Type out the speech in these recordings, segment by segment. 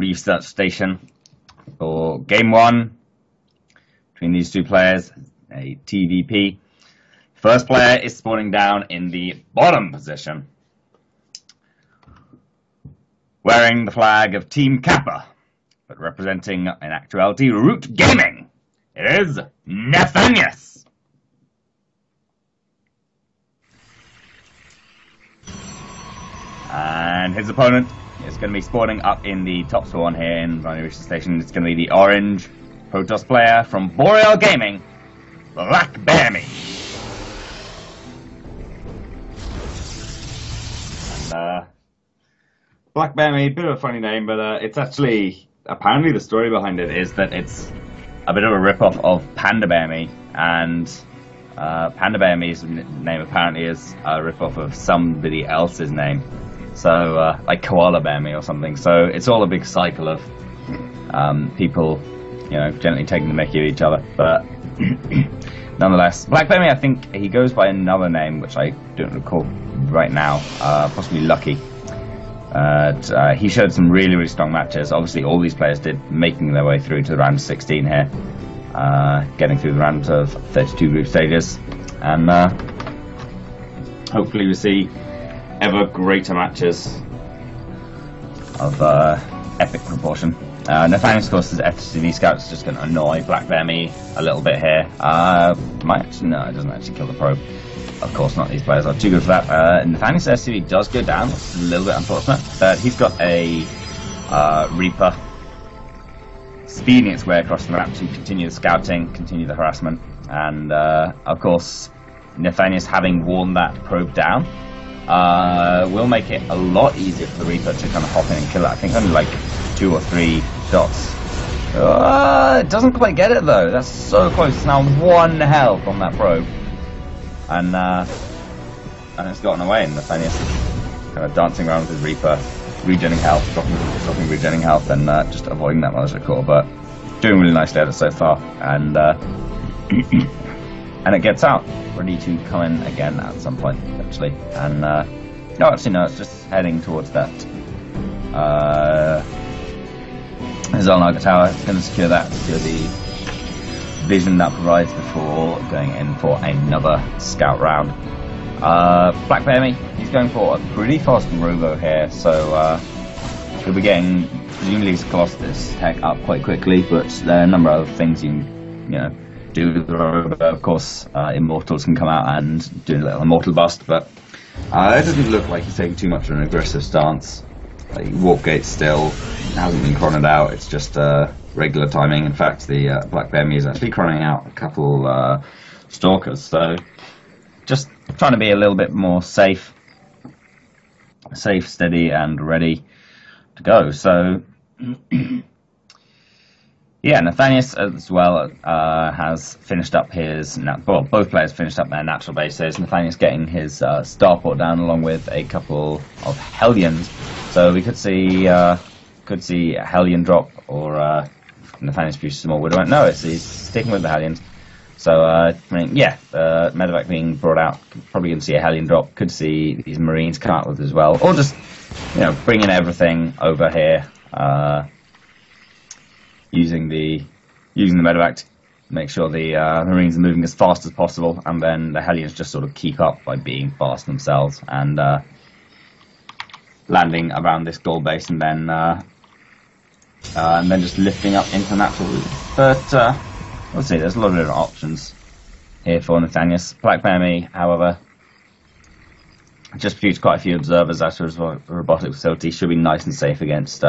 research station for game 1 between these two players, a TVP. First player is spawning down in the bottom position, wearing the flag of Team Kappa, but representing in actuality Root Gaming. It is Nathanias. And his opponent is going to be spawning up in the top spawn here in Binary Research Station. It's going to be the orange Protoss player from Boreal Gaming, BlackBearMe. And BlackBearMe, bit of a funny name, but it's actually, apparently the story behind it is that it's a bit of a rip-off of PandaBearMe, and PandaBearMe's name apparently is a rip-off of somebody else's name. So, like Koala Bear Me or something. So it's all a big cycle of people, you know, gently taking the mickey of each other. But nonetheless, BlackBearMe, I think he goes by another name, which I don't recall right now. Possibly Lucky. He showed some really, really strong matches. Obviously, all these players did, making their way through to the round of 16 here, getting through the round of 32 group stages, and hopefully we see ever greater matches of epic proportion. Nathanias, of course, as FTV Scout's just going to annoy BlackBearMe a little bit here. Might actually, no, it doesn't actually kill the probe. Of course not, these players are too good for that. Nathanias' SCV does go down, which is a little bit unfortunate, but he's got a Reaper speeding its way across the map to continue the scouting, continue the harassment, and of course, Nathanias, having worn that probe down, will make it a lot easier for the Reaper to kind of hop in and kill it. I think only like 2 or 3 shots. It doesn't quite get it though. That's so close. It's now 1 health on that probe, and it's gotten away. And Nathanias is kind of dancing around with his Reaper, regenerating health, dropping regenerating health, and just avoiding that militia core. But doing really nicely at it so far, and and it gets out, ready to come in again at some point, actually. And no, actually no, it's just heading towards that Zolnaga Tower. It's going to secure that, secure the vision that provides before going in for another scout round. BlackBearMe, he's going for a pretty fast robo here, so he'll be getting presumably his Colossus tech up quite quickly, but there are a number of things you know, do with the robo. Of course, Immortals can come out and do a little Immortal bust, but it doesn't look like he's taking too much of an aggressive stance. Like, Warpgate still hasn't been chroned out, it's just regular timing. In fact, the BlackBearMe is actually chroning out a couple Stalkers, so just trying to be a little bit more safe, steady, and ready to go. So yeah, Nathanias as well has finished up his, well, both players finished up their natural bases. Nathanias getting his starport down along with a couple of Hellions. So we could see a Hellion drop, or Nathanias produces more. We don't know. He's sticking with the Hellions. So I mean, yeah, medevac being brought out, probably going to see a Hellion drop. Could see these Marines come out with as well, or just, you know, bringing everything over here. Using the medevac to make sure the Marines are moving as fast as possible, and then the Hellions just sort of keep up by being fast themselves and landing around this gold base, and then just lifting up into natural route. But let's see, there's a lot of different options here for Nathanias. BlackBearMe, however, just produced quite a few observers out of his robotic facility. Should be nice and safe against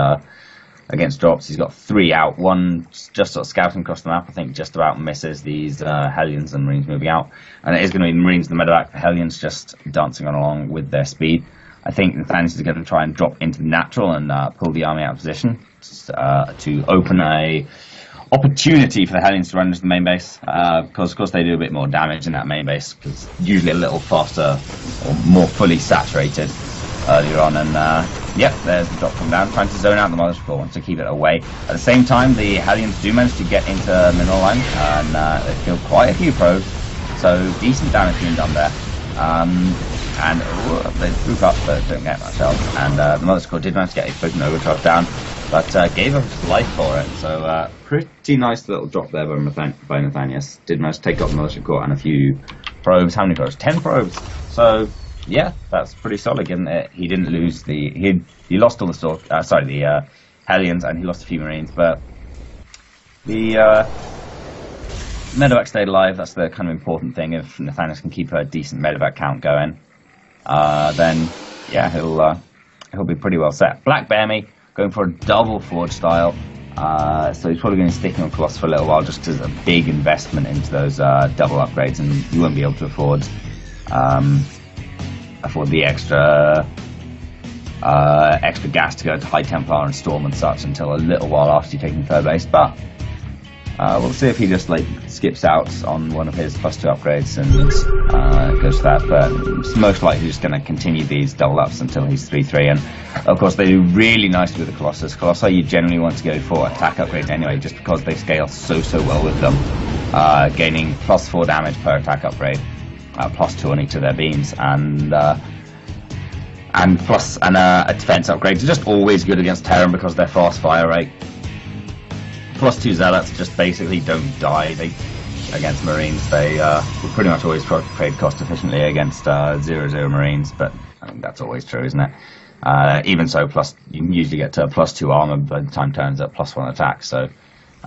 drops. He's got 3 out, 1 just sort of scouting across the map. I think just about misses these Hellions and Marines moving out, and it is going to be the Marines and the medevac, the Hellions just dancing on along with their speed. I think Nathanias is going to try and drop into the natural and pull the army out of position to open a opportunity for the Hellions to run into the main base, because of course they do a bit more damage in that main base, because it's usually a little faster or more fully saturated earlier on. And yep, there's the drop from down, trying to zone out the Mother's Core, wants to keep it away. At the same time, the Hellions do manage to get into mineral line, and they kill quite a few probes, so decent damage being done there. And they group up but don't get much else. And the Mother's Core did manage to get a Potent Overcharge down. but gave up his life for it. So pretty nice little drop there by Nathanias. Did manage to take up the military court and a few probes. How many probes? 10 probes. So yeah, that's pretty solid. Given that he didn't lose he lost all the Hellions, and he lost a few Marines, but the medevac stayed alive. That's the kind of important thing. If Nathanias can keep a decent medevac count going, then yeah, he'll be pretty well set. BlackBearMe going for a double forge style, so he's probably going to stick on Colossus for a little while, just as a big investment into those double upgrades, and you won't be able to afford the extra gas to go to High Templar and Storm and such until a little while after you've taken third base. But we'll see if he just like skips out on one of his +2 upgrades and goes to that. But it's most likely just going to continue these double ups until he's 3-3. And of course, they do really nicely with the Colossus. Colossi, you generally want to go for attack upgrades anyway, just because they scale so well with them, gaining +4 damage per attack upgrade, +2 on each of their beams, and a defense upgrade. They're just always good against Terran because their fast fire rate. +2 Zealots just basically don't die against Marines. They will pretty much always trade cost efficiently against 0-0 Marines, but I think that's always true, isn't it? Even so, you can usually get to +2 armor by the time turns at +1 attack. So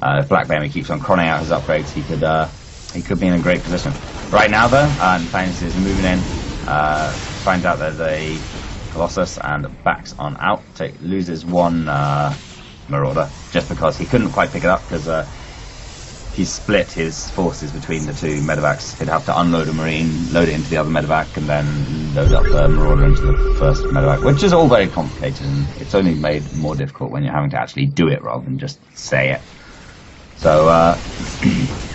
if BlackBearMe keeps on chroning out his upgrades, he could be in a great position. Right now, though, Nathanias is moving in, finds out there's a Colossus and backs on out. Loses one Marauder just because he couldn't quite pick it up, because he split his forces between the two medevacs. He'd have to unload a Marine, load it into the other medevac, and then load up the Marauder into the first medevac, which is all very complicated, and it's only made more difficult when you're having to actually do it rather than just say it. So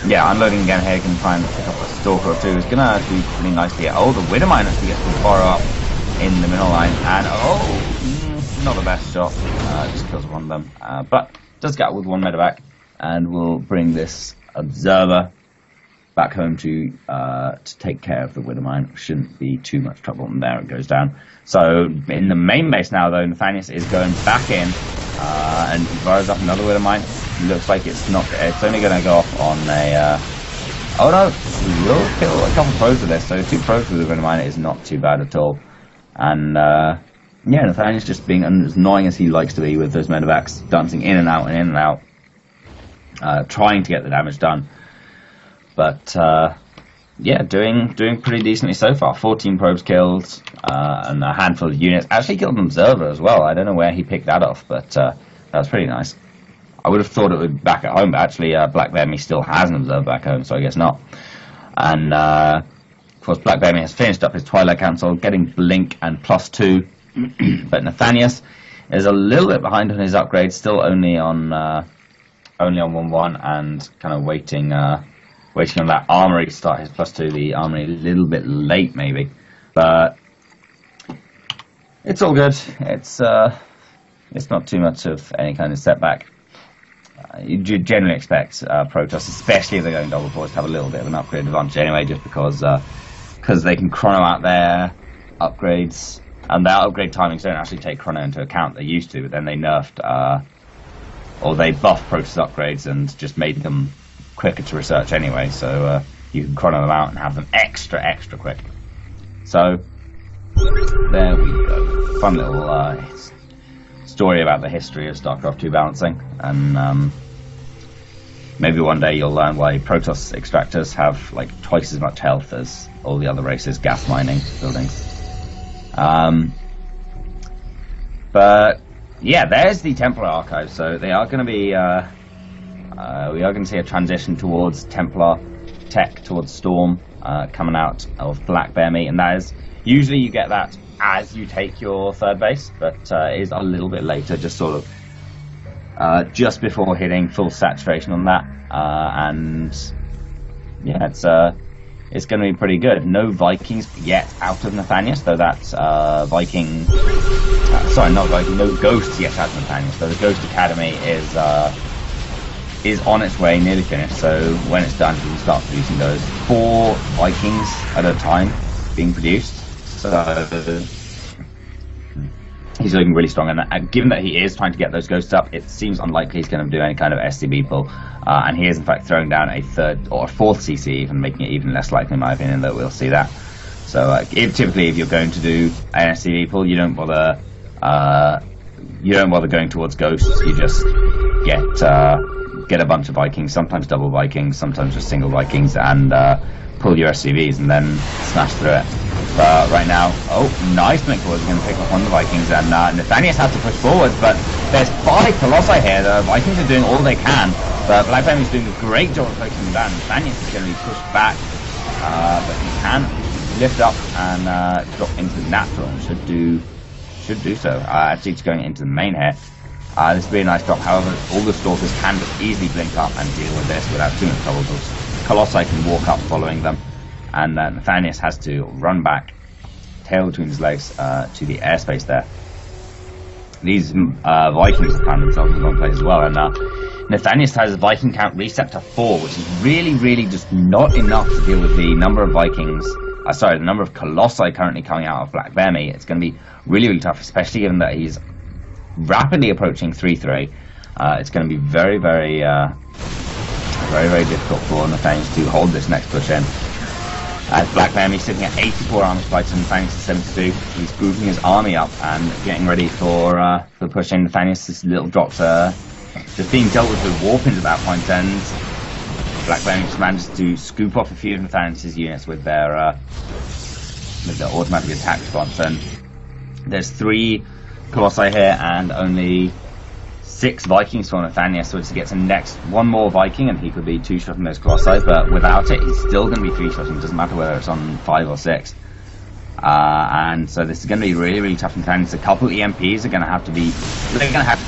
yeah, unloading again here, can try and pick up a Stalker or two. Is gonna do pretty nicely. Oh, the Widowmine actually gets to borrow up in the middle line, and not the best shot, just kills one of them, but does get out with one medevac, and will bring this Observer back home to take care of the Widowmine. Shouldn't be too much trouble, and there it goes down. So in the main base now, though, Nathanias is going back in and fires up another Widowmine. Looks like it's only going to go off on a oh no, we'll kill a couple probes with this, so 2 probes with the Widowmine is not too bad at all. And yeah, Nathanias just being as annoying as he likes to be with those medevacs, dancing in and out and in and out, trying to get the damage done. But yeah, doing pretty decently so far. 14 probes killed, and a handful of units. Actually killed an Observer as well. I don't know where he picked that off, but that's pretty nice. I would have thought it would be back at home, but actually BlackBearMe still has an Observer back home, so I guess not. And of course, BlackBearMe has finished up his Twilight Council, getting Blink and +2. But Nathanias is a little bit behind on his upgrades, still only on 1-1, and kind of waiting on that armory to start his +2. The armory a little bit late, maybe, but it's all good. It's not too much of any kind of setback. You generally expect Protoss, especially if they're going double force, to have a little bit of an upgrade advantage anyway, just because they can chrono out their upgrades, and their upgrade timings don't actually take chrono into account. They used to, but then they nerfed or they buffed Protoss upgrades and just made them quicker to research anyway, so you can chrono them out and have them extra quick. So there we go. Fun little story about the history of StarCraft 2 balancing, and maybe one day you'll learn why Protoss extractors have like twice as much health as all the other races' gas mining buildings. But yeah, there's the Templar archive. So they are going to be we are going to see a transition towards Templar tech, towards Storm, coming out of BlackBearMe, and that is usually you get that as you take your third base, but it is a little bit later, just sort of just before hitting full saturation on that, and yeah, it's going to be pretty good. No Vikings yet out of Nathanias, though that's Viking. Sorry, not Viking. No Ghosts yet out of Nathanias, though the Ghost Academy is on its way, nearly finished. So when it's done, you can start producing those 4 Vikings at a time being produced. So he's looking really strong, and given that he is trying to get those ghosts up, it seems unlikely he's going to do any kind of SCB pull, and he is in fact throwing down a third or a fourth CC, even making it even less likely in my opinion that we'll see that. So typically if you're going to do an SCB pull, you don't bother going towards ghosts. You just get a bunch of Vikings, sometimes double Vikings, sometimes just single Vikings, and pull your SCVs and then smash through it. But right now, nice blink forward. He's going to pick up on the Vikings, and Nathanias has to push forward, but there's 5 Colossi here. The Vikings are doing all they can, but BlackBearMe is doing a great job of focusing them down. Nathanias is going to be pushed back, but he can lift up and drop into the natural, and should do so. Actually, it's going into the main here. This would be a nice drop. However, all the Stalkers can just easily blink up and deal with this without too much trouble. Colossi can walk up following them, and Nathanias has to run back, tail between his legs, to the airspace there. These Vikings have found themselves in the wrong place as well, and Nathanias has his Viking count reset to 4, which is really just not enough to deal with the number of Vikings. The number of Colossi currently coming out of BlackBearMe. It's going to be really tough, especially given that he's rapidly approaching 3-3. It's going to be very difficult for Nathanias to hold this next push in. As BlackBearMe sitting at 84 armor spikes and Nathanias is 72. He's grouping his army up and getting ready for the push in. Nathanias' little drops just being dealt with warpings at that point, and BlackBearMe just manages to scoop off a few of Nathanias' units with their automatic attack response. And there's 3 Colossi here and only 6 Vikings for Nathanias, so he gets a next 1 more Viking and he could be 2-shotting those Colossi, but without it he's still going to be 3-shotting. It doesn't matter whether it's on 5 or 6. And so this is going to be really tough for Nathanias. A couple EMPs are going to have to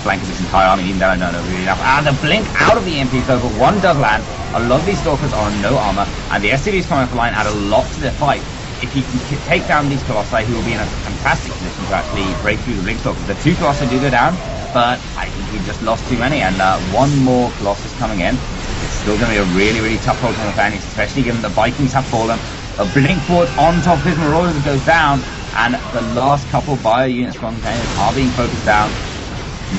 flank this entire army, even though I don't know really enough. And the blink out of the EMPs though, but 1 does land. A lot of these Stalkers are on no armor, and the SCVs coming off the line add a lot to their fight. If he can take down these Colossi, he will be in a fantastic position to actually break through the Blink Stalkers. The 2 Colossi do go down, but I think he just lost too many, and 1 more Colossus coming in. It's still going to be a really tough hold for Nathanias, especially given the Vikings have fallen. A blink forward on top of his Marauders goes down, and the last couple bio units from Nathanias are being focused down.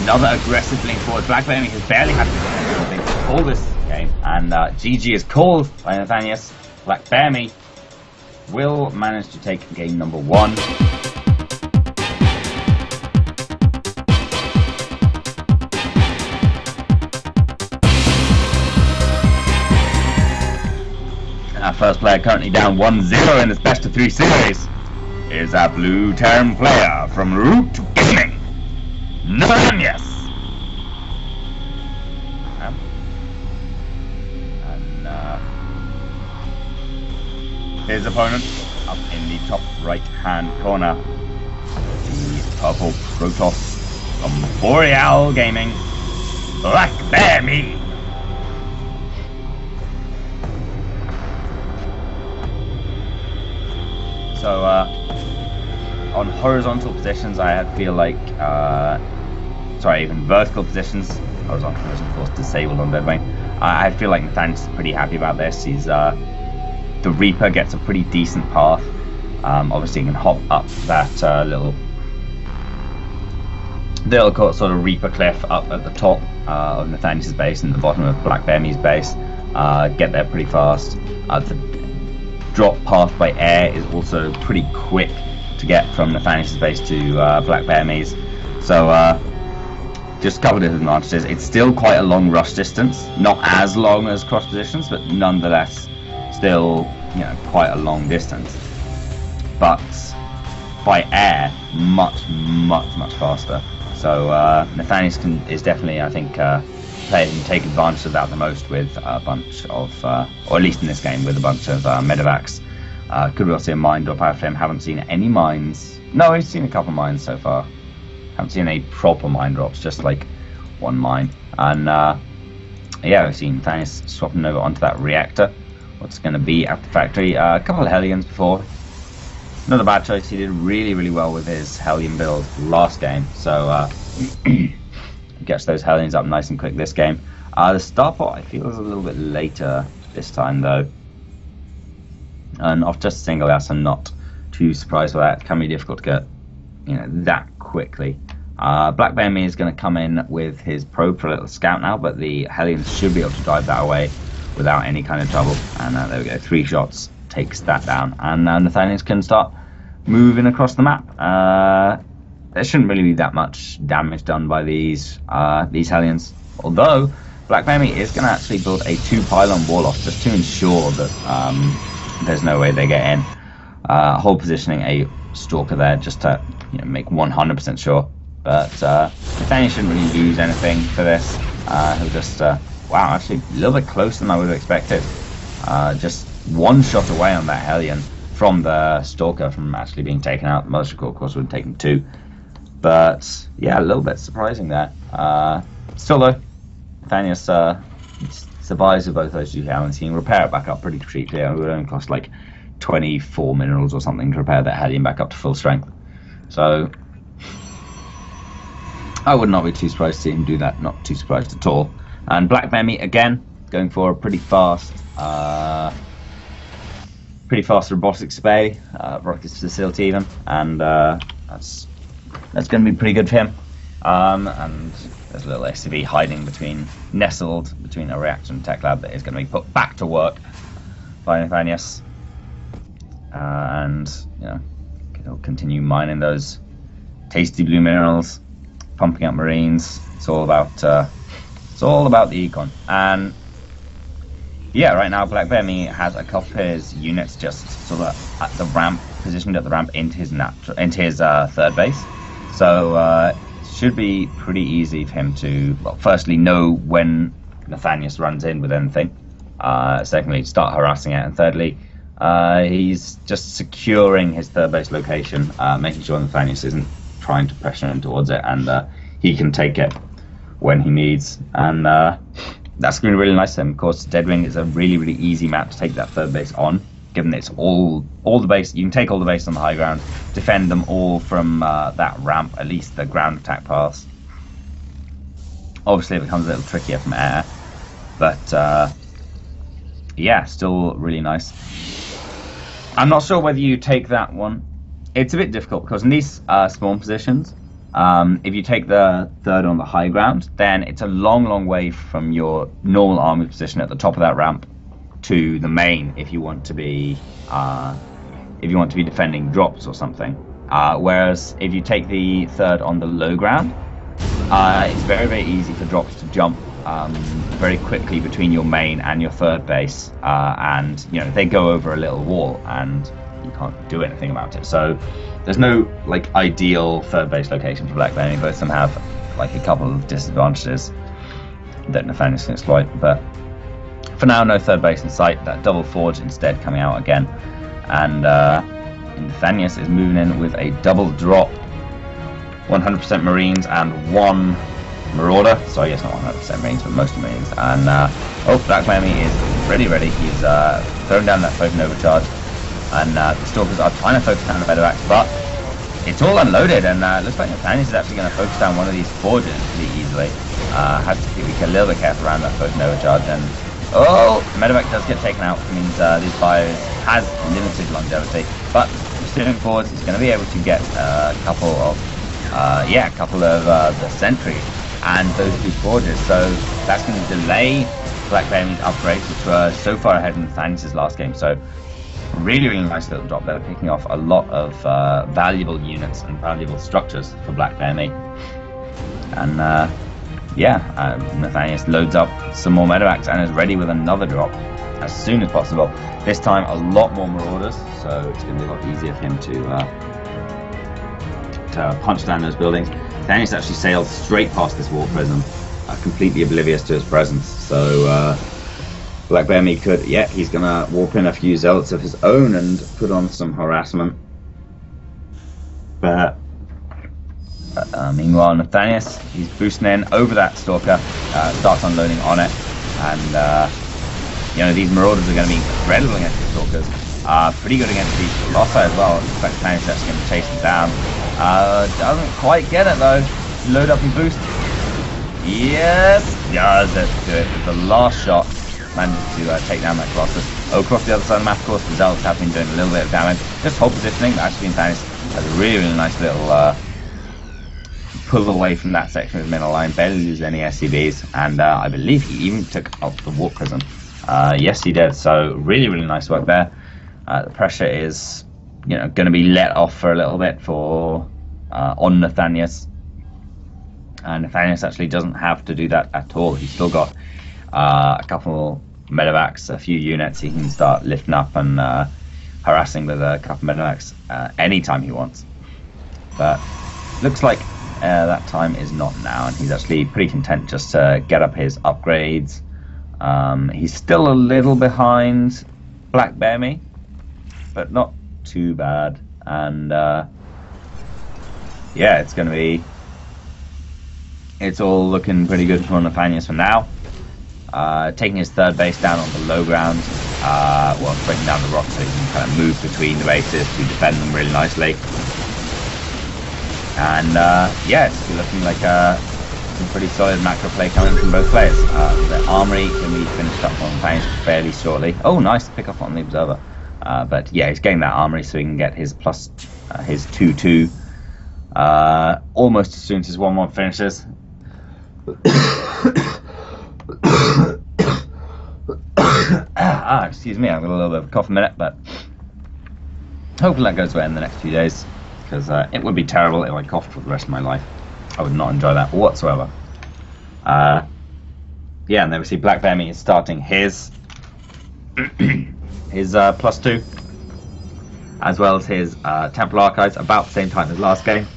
Another aggressive blink forward. BlackBearMe has barely had to all this game, and GG is called by Nathanias. BlackBearMe will manage to take game number 1. Our first player currently down 1-0 in this best of 3 series is our blue term player from Root Gaming, Nathanias. And his opponent up in the top right hand corner, the purple Protoss from Boreal Gaming, BlackBearMe. So on horizontal positions, I feel like, even vertical positions, horizontal position, of course, disabled on Deadwing. I feel like Nathanias is pretty happy about this. He's the Reaper gets a pretty decent path. Obviously, he can hop up that little sort of Reaper cliff up at the top of Nathanias' base and the bottom of BlackBearMe's base. Get there pretty fast. The drop path by air is also pretty quick to get from Nathanias' base to BlackBearMe's. So just a couple of disadvantages. It's still quite a long rush distance, not as long as cross positions, but nonetheless still quite a long distance. But by air, much faster. So Nathanias is definitely, I think, player can take advantage of that the most with a bunch of, or at least in this game, with a bunch of medevacs. Could well see a mine drop out for him. Haven't seen any mines. No, he's seen a couple mines so far. Haven't seen any proper mine drops, just like 1 mine. And yeah, we've seen Nathanias swapping over onto that reactor. What's going to be at the factory? A couple of Hellions before. Not a bad choice. He did really well with his Hellion build last game. So gets those Hellions up nice and quick this game. The starport I feel is a little bit later this time though. And off just a single S, I'm not too surprised by that. It can be difficult to get that quickly. BlackBearMe is going to come in with his probe for a little scout now, but the Hellions should be able to drive that away without any kind of trouble. And there we go, 3 shots takes that down, and now Nathanias can start moving across the map. There shouldn't really be that much damage done by these Hellions, although BlackBearMe is going to actually build a 2-pylon wall off just to ensure that there's no way they get in. Hold positioning a Stalker there just to make 100% sure. But Nathanias shouldn't really lose anything for this. He'll just wow, actually a little bit closer than I would have expected. Just 1 shot away on that Hellion from the Stalker from actually being taken out. The Mothership Core, of course, would have taken 2. But yeah, a little bit surprising there. Still though, Nathanias survives with both those 2 Hellions. He can repair it back up pretty cheaply. It would only cost like 24 minerals or something to repair that Hellion back up to full strength. So I would not be too surprised to see him do that. Not too surprised at all. And BlackBearMe again going for a pretty fast robotics bay, robotics facility even, and that's going to be pretty good for him. And there's a little SCV hiding nestled between a reactor and tech lab that is going to be put back to work by Nathanias. And he'll continue mining those tasty blue minerals, pumping up marines. It's all about the econ. And yeah, right now BlackBearMe has a couple of his units just sort of at the ramp, positioned at the ramp into his third base. So it should be pretty easy for him to, well, firstly know when Nathanias runs in with anything. Secondly, start harassing it, and thirdly, he's just securing his third base location, making sure Nathanias isn't trying to pressure him towards it, and he can take it when he needs. And that's going to be really nice for him. Of course, Deadwing is a really, really easy map to take that third base on, given that it's all the base. You can take all the base on the high ground, defend them all from that ramp, at least the ground attack pass. Obviously, it becomes a little trickier from air, but yeah, still really nice. I'm not sure whether you take that one. It's a bit difficult because in these spawn positions, if you take the third on the high ground, then it's a long way from your normal army position at the top of that ramp to the main if you want to be defending drops or something. Whereas if you take the third on the low ground, it's very easy for drops to jump very quickly between your main and your third base, and they go over a little wall and you can't do anything about it. So there's no like ideal third base location for BlackBearMe. Both of them have like a couple of disadvantages that Nathanias can exploit, but for now, no third base in sight. That double forge instead coming out again, and Nathanias is moving in with a double drop, 100% Marines and 1 Marauder. Sorry, yes, not 100% Marines, but most Marines. And oh, BlackBearMe is ready. He's throwing down that Photon Overcharge, and the Stalkers are trying to focus down the Medevacs, but it's all unloaded, and it looks like Nathanias is actually going to focus down one of these forges pretty easily. Has to be a little bit careful around that Photon Overcharge, and oh, Medevac does get taken out, which means these fires has limited longevity, but moving forwards, he's going to be able to get a couple of the sentries and those 2 forges, so that's going to delay BlackBearMe's upgrades, which were so far ahead in Nathanias' last game. So really nice little drop there, picking off a lot of valuable units and valuable structures for BlackBearMe. And Nathanias loads up some more Medevacs and is ready with another drop as soon as possible. This time a lot more Marauders, so it's going to be a lot easier for him to punch down those buildings. Nathanias actually sailed straight past this warp prism, completely oblivious to his presence. So BlackBearMe could, he's going to warp in a few zealots of his own and put on some harassment. But meanwhile, Nathanias, he's boosting in over that Stalker, starts unloading on it, and these Marauders are going to be incredible against the Stalkers. Pretty good against these Colossi as well. In fact, Nathanias is actually going to chase them down. Doesn't quite get it though. Load up and boost. Yes, does it. Do it with the last shot. managed to take down that Colossus. Across the other side of the map, of course, the Zelts have been doing a little bit of damage. Just hold positioning, but actually Nathanias has a really, really nice little pull away from that section of the middle line, barely lose any SCVs, and I believe he even took out the warp prison. Yes, he did. So really, really nice work there. The pressure is, going to be let off for a little bit for on Nathanias. And Nathanias actually doesn't have to do that at all. He's still got a couple medevacs, a few units he can start lifting up and harassing with a couple medevacs anytime he wants. But looks like that time is not now, and he's actually pretty content just to get up his upgrades. He's still a little behind BlackBearMe, but not too bad. And yeah, it's all looking pretty good for Nathanias for now. Taking his third base down on the low ground, well, breaking down the rocks so he can kind of move between the bases to defend them really nicely. And yeah, it's looking like some pretty solid macro play coming from both players. The armory can be finished up on Nathanias fairly shortly. Oh, nice pick up on the observer. But yeah, he's getting that armory so he can get his plus his 2-2 almost as soon as his 1-1 finishes. Excuse me, I've got a little bit of a cough a minute, but hopefully that goes away in the next few days, because it would be terrible if I coughed for the rest of my life. I would not enjoy that whatsoever. Yeah, and then we see BlackBearMe is starting his +2, as well as his Temple Archives, about the same time as last game.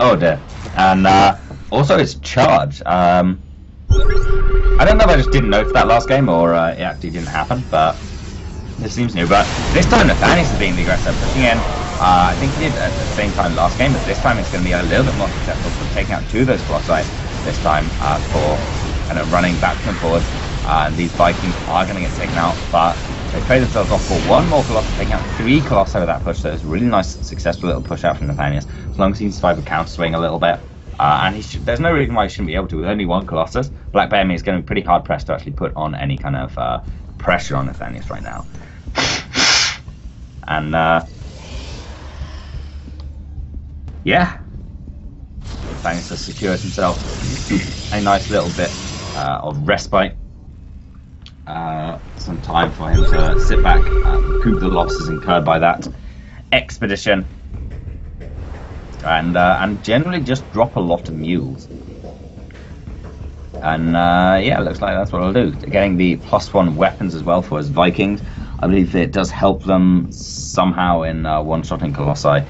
Oh dear. And also his charge. I don't know if I just didn't notice that last game, or it actually didn't happen, but this seems new. But this time Nathanias is being the aggressor, pushing in. I think he did at the same time last game, but this time it's going to be a little bit more successful for taking out 2 of those Colossi this time, for kind of running backwards and forwards. These Vikings are going to get taken out, but they trade themselves off for 1 more Colossus, taking out 3 Colossi with that push. So it's a really nice, successful little push out from Nathanias, as long as he can survive a counter swing a little bit. And there's no reason why he shouldn't be able to. With only 1 Colossus, BlackBearMe is going to be pretty hard pressed to actually put on any kind of pressure on Nathanias right now. And yeah, Nathanias has secured himself a nice little bit of respite. Some time for him to sit back, recoup the losses incurred by that expedition, and generally just drop a lot of mules. And yeah, it looks like that's what I'll do. Getting the +1 weapons as well for his Vikings. I believe it does help them somehow in one-shotting Colossi.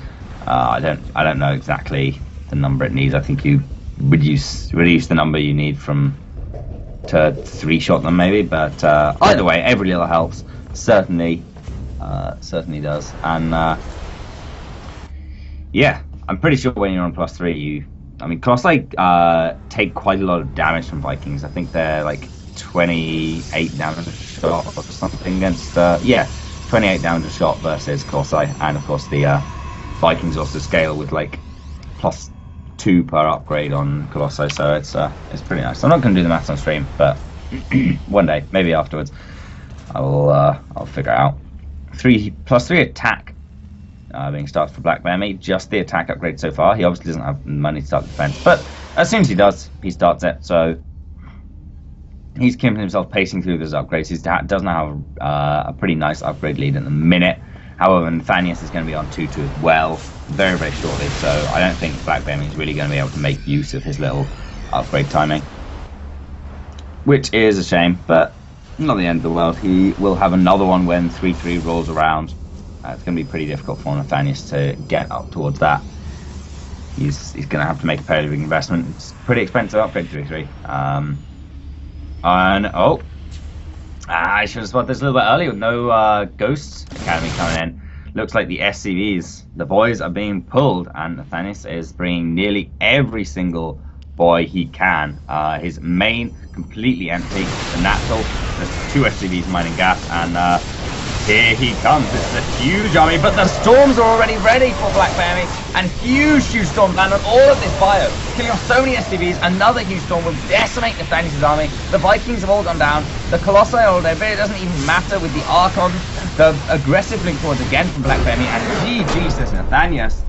I don't know exactly the number it needs. I think you reduce the number you need from to 3-shot them maybe, but either way, every little helps. Certainly does. And yeah, I'm pretty sure when you're on +3, Colossi take quite a lot of damage from Vikings. I think they're like 28 damage a shot or something against 28 damage a shot versus Colossi, and of course the Vikings also scale with like +2 per upgrade on Colossi, so it's pretty nice. I'm not going to do the maths on stream, but one day, maybe afterwards, I'll figure it out. +3 attack being started for BlackBearMe. Just the attack upgrade so far. He obviously doesn't have money to start defense, but as soon as he does, he starts it. So he's keeping himself pacing through those upgrades. He doesn't have a pretty nice upgrade lead at the minute. However, Nathanias is going to be on 2-2 as well very, very shortly, so I don't think BlackBearMe is really going to be able to make use of his little upgrade timing, which is a shame, but not the end of the world. He will have another one when 3-3 rolls around. It's going to be pretty difficult for Nathanias to get up towards that. He's going to have to make a fairly big investment. It's pretty expensive upgrade 3-3. And I should have spotted this a little bit earlier with no Ghosts Academy coming in. Looks like the SCVs, the boys, are being pulled, and Nathanias is bringing nearly every single boy he can. His main completely empty. The natural, there's 2 SCVs mining gas, and Here he comes. It's a huge army, but the storms are already ready for BlackBearMe, and huge storms land on all of this bio, killing off so many SCVs. Another huge storm will decimate Nathanias' army. The Vikings have all gone down. The Colossi are all dead, but it doesn't even matter with the Archons. The aggressive link towards again from BlackBearMe, and GG says Nathanias.